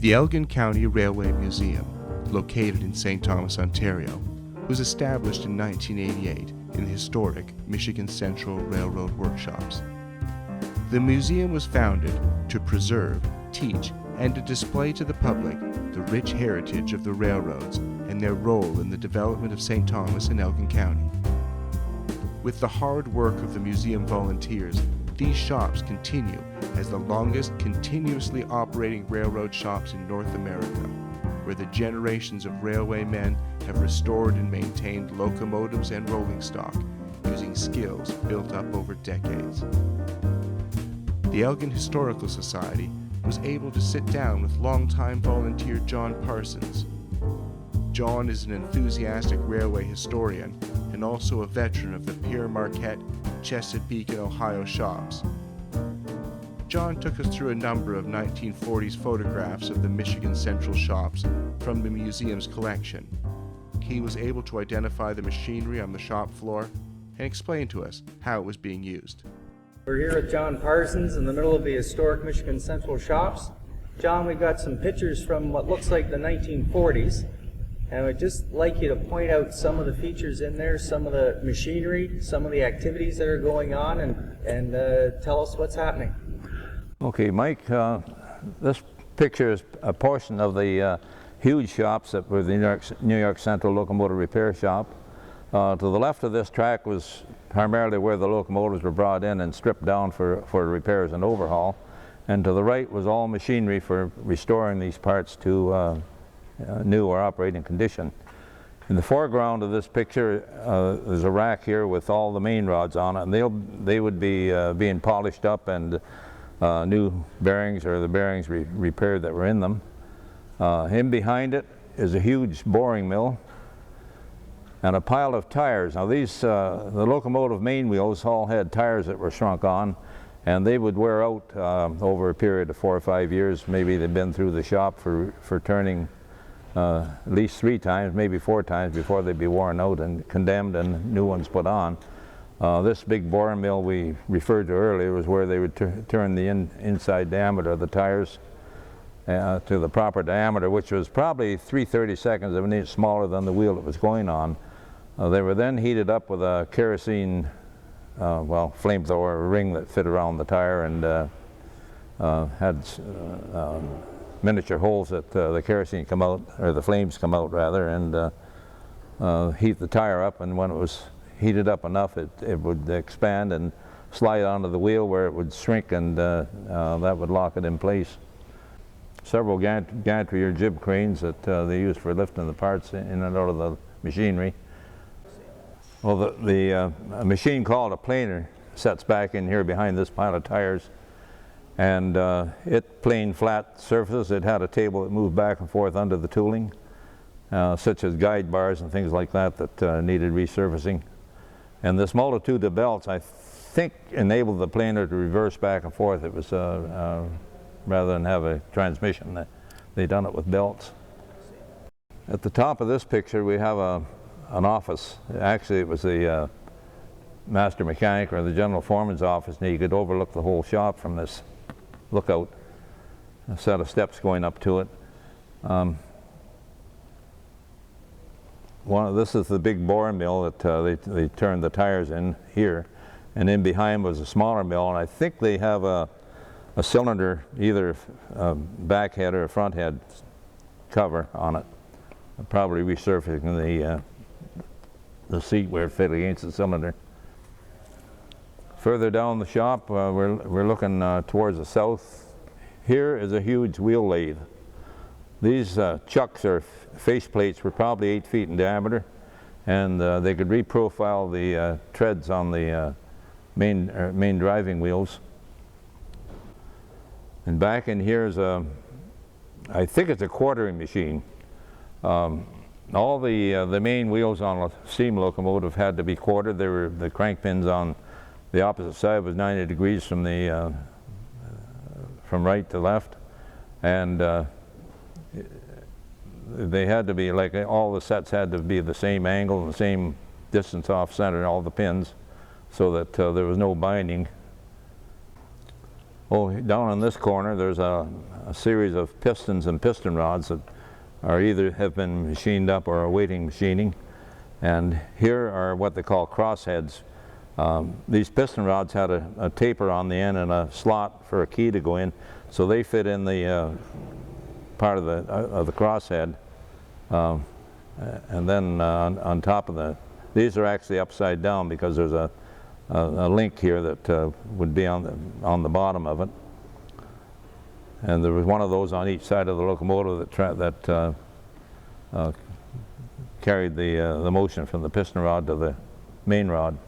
The Elgin County Railway Museum, located in St. Thomas, Ontario, was established in 1988 in the historic Michigan Central Railroad Workshops. The museum was founded to preserve, teach, and to display to the public the rich heritage of the railroads and their role in the development of St. Thomas and Elgin County. With the hard work of the museum volunteers, these shops continue as the longest continuously operating railroad shops in North America, where the generations of railway men have restored and maintained locomotives and rolling stock using skills built up over decades. The Elgin Historical Society was able to sit down with longtime volunteer John Parsons. John is an enthusiastic railway historian and also a veteran of the Pierre Marquette, Chesapeake, and Ohio shops. John took us through a number of 1940s photographs of the Michigan Central shops from the museum's collection. He was able to identify the machinery on the shop floor and explain to us how it was being used. We're here with John Parsons in the middle of the historic Michigan Central shops. John, we've got some pictures from what looks like the 1940s, and I'd just like you to point out some of the features in there, some of the machinery, some of the activities that are going on, and tell us what's happening. Okay, Mike, this picture is a portion of the huge shops that were the New York Central Locomotive Repair Shop. To the left of this track was primarily where the locomotives were brought in and stripped down for repairs and overhaul. And to the right was all machinery for restoring these parts to new or operating condition. In the foreground of this picture, there's a rack here with all the main rods on it, and they would be being polished up and new bearings or the bearings repaired that were in them. In behind it is a huge boring mill and a pile of tires. Now these, the locomotive main wheels all had tires that were shrunk on, and they would wear out over a period of 4 or 5 years. Maybe they'd been through the shop for turning at least 3 times, maybe 4 times before they'd be worn out and condemned and new ones put on. This big boring mill we referred to earlier was where they would turn the inside diameter of the tires to the proper diameter, which was probably 3/32 of an inch smaller than the wheel that was going on. They were then heated up with a kerosene, flamethrower ring that fit around the tire and had miniature holes that the kerosene come out, or the flames come out rather, and heat the tire up, and when it was heated up enough it would expand and slide onto the wheel where it would shrink, and that would lock it in place. Several gantry or jib cranes that they used for lifting the parts in and out of the machinery. Well, the machine called a planer sets back in here behind this pile of tires, and it planed flat surfaces. It had a table that moved back and forth under the tooling, such as guide bars and things like that that needed resurfacing. And this multitude of belts, I think, enabled the planer to reverse back and forth. It was rather than have a transmission, they done it with belts. At the top of this picture we have an office. Actually it was the master mechanic or the general foreman's office, and you could overlook the whole shop from this lookout, a set of steps going up to it. This is the big boring mill that they turned the tires in here, and in behind was a smaller mill, and I think they have a cylinder, either back head or a front head cover on it, probably resurfacing the seat where it fit against the cylinder. Further down the shop, we're looking towards the south. Here is a huge wheel lathe. These chucks or face plates were probably 8 feet in diameter, and they could reprofile the treads on the main driving wheels. And back in here is I think it's a quartering machine. All the main wheels on a steam locomotive had to be quartered. The crank pins on the opposite side was 90 degrees from right to left, and they had to be, like, all the sets had to be the same angle and the same distance off center, all the pins, so that there was no binding. Oh, down in this corner there's a series of pistons and piston rods that are either have been machined up or are awaiting machining. And here are what they call crossheads. These piston rods had a taper on the end and a slot for a key to go in, so they fit in the part of the crosshead. And then on top of these are actually upside down because there's a link here that would be on the bottom of it. And there was one of those on each side of the locomotive that carried the motion from the piston rod to the main rod.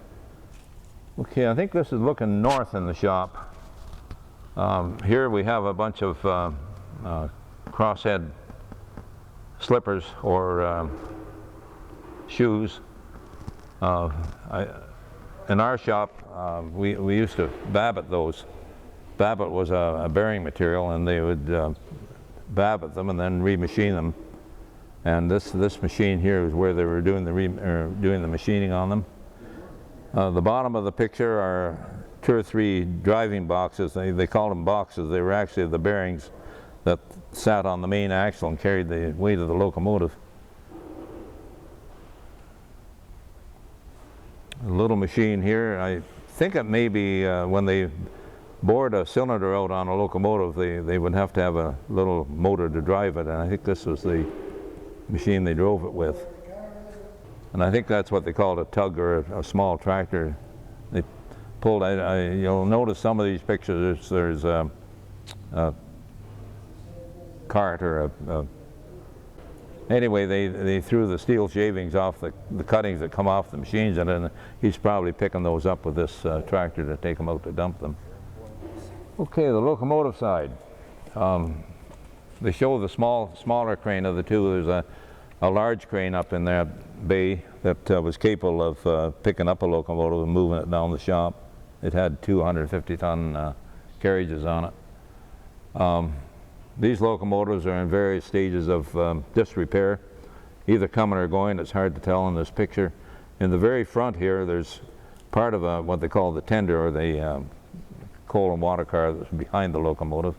Okay, I think this is looking north in the shop. Here we have a bunch of crosshead slippers or shoes. In our shop, we used to babbitt those. Babbitt was a bearing material, and they would babbitt them and then remachine them. And this machine here is where they were doing the machining on them. The bottom of the picture are 2 or 3 driving boxes. They called them boxes. They were actually the bearings that sat on the main axle and carried the weight of the locomotive. A little machine here. I think it may be when they bored a cylinder out on a locomotive, they would have to have a little motor to drive it, and I think this was the machine they drove it with. And I think that's what they called a tug or a small tractor. They pulled. You'll notice some of these pictures. There's a cart or anyway, they threw the steel shavings off the cuttings that come off the machines, and then he's probably picking those up with this tractor to take them out to dump them. Okay, the locomotive side. They show the smaller crane of the two. There's a large crane up in that bay that was capable of picking up a locomotive and moving it down the shop. It had 250-ton carriages on it. These locomotives are in various stages of disrepair, either coming or going. It's hard to tell in this picture. In the very front here, there's part of what they call the tender, or the coal and water car that's behind the locomotive.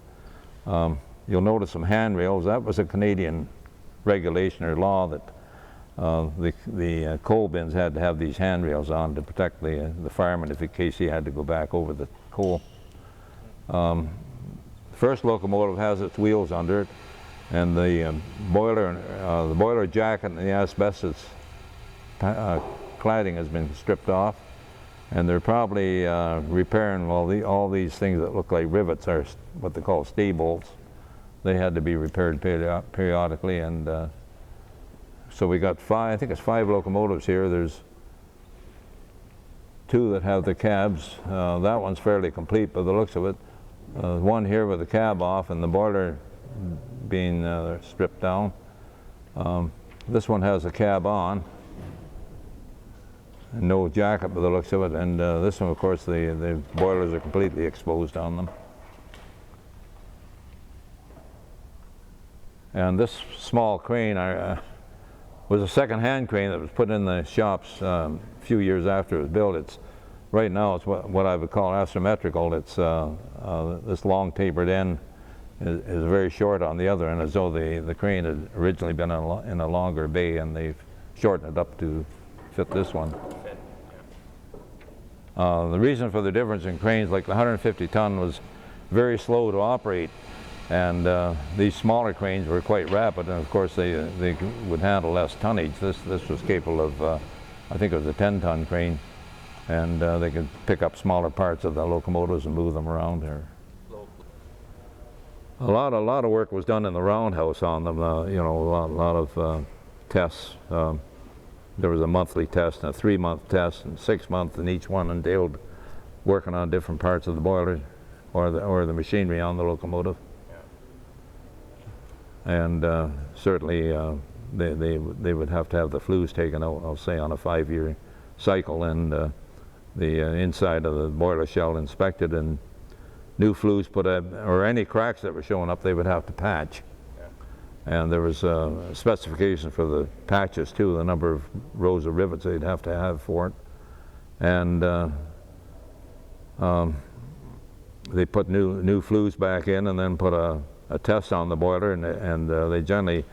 You'll notice some handrails. That was a Canadian regulation or law that the coal bins had to have these handrails on to protect the fireman in case he had to go back over the coal. The first locomotive has its wheels under it, and the boiler jacket and the asbestos cladding has been stripped off, and they're probably repairing all these things that look like rivets are what they call stay bolts. They had to be repaired periodically, and so we got I think it's 5 locomotives here. There's 2 that have the cabs. That one's fairly complete by the looks of it. One here with the cab off and the boiler being stripped down. This one has a cab on and no jacket by the looks of it, and this one, of course, the boilers are completely exposed on them. And this small crane was a second-hand crane that was put in the shops a few years after it was built. Right now it's what I would call asymmetrical. It's this long tapered end is very short on the other end, as though the crane had originally been in a longer bay, and they've shortened it up to fit this one. The reason for the difference in cranes, like the 150-ton was very slow to operate, and these smaller cranes were quite rapid, and of course they would handle less tonnage. This was capable of, I think it was a 10-ton crane, and they could pick up smaller parts of the locomotives and move them around there. A lot of work was done in the roundhouse on them. You know, a lot of tests. There was a monthly test, and a 3-month test, and 6 months, and each one entailed working on different parts of the boiler or the machinery on the locomotive. And certainly they would have to have the flues taken out, I'll say, on a 5-year cycle, and the inside of the boiler shell inspected, and new flues put in, or any cracks that were showing up, they would have to patch. And there was a specification for the patches too, the number of rows of rivets they'd have to have for it. And they put new flues back in and then put a test on the boiler, and they generally,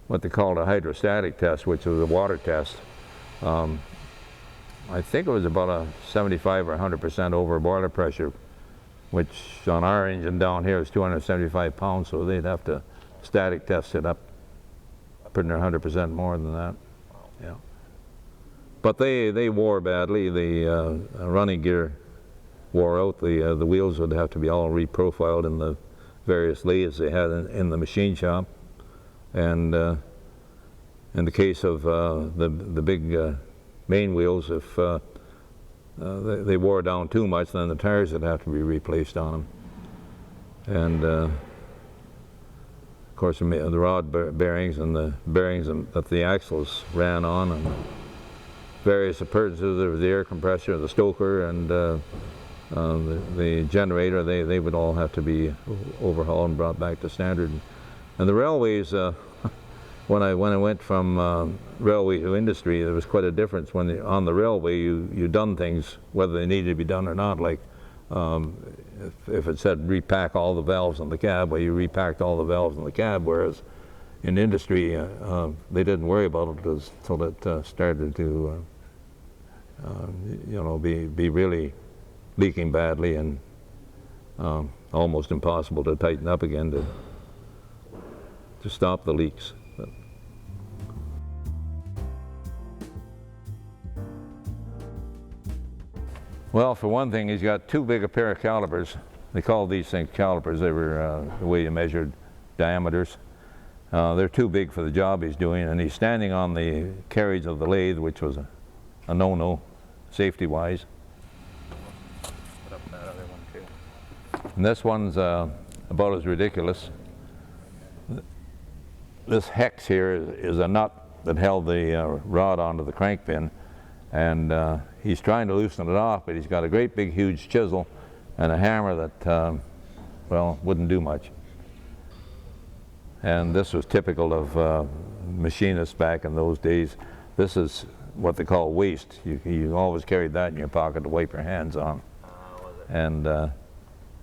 what they called a hydrostatic test, which was a water test. I think it was about a 75 or 100% over boiler pressure, which on our engine down here is 275 pounds, so they'd have to static test it up pretty near 100% more than that. Yeah. But they wore badly. The running gear wore out. The wheels would have to be all reprofiled in the various lathes they had in the machine shop. And in the case of the big main wheels, if they wore down too much, then the tires would have to be replaced on them. And of course, the rod bearings and the bearings that the axles ran on, and various appurtenances. There was the air compressor, the stoker, and the generator. They would all have to be overhauled and brought back to standard. And the railways, when I went from railway to industry, there was quite a difference. When on the railway, you done things whether they needed to be done or not. Like if it said repack all the valves in the cab, well, you repacked all the valves in the cab. Whereas in industry, they didn't worry about it until it started to, be really leaking badly and almost impossible to tighten up again to stop the leaks. But well, for one thing, he's got too big a pair of calipers. They called these things calipers. They were the way you measured diameters. They're too big for the job he's doing, and he's standing on the carriage of the lathe, which was a no-no, safety-wise. Put up that other one too. And this one's about as ridiculous. This hex here is a nut that held the rod onto the crank pin, and he's trying to loosen it off, but he's got a great big huge chisel and a hammer that, well, wouldn't do much. And this was typical of machinists back in those days. This is what they call waste. You always carried that in your pocket to wipe your hands on. And it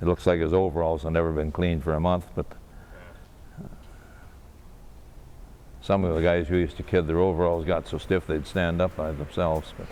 looks like his overalls have never been cleaned for a month, but some of the guys who used to kid, their overalls got so stiff they'd stand up by themselves. But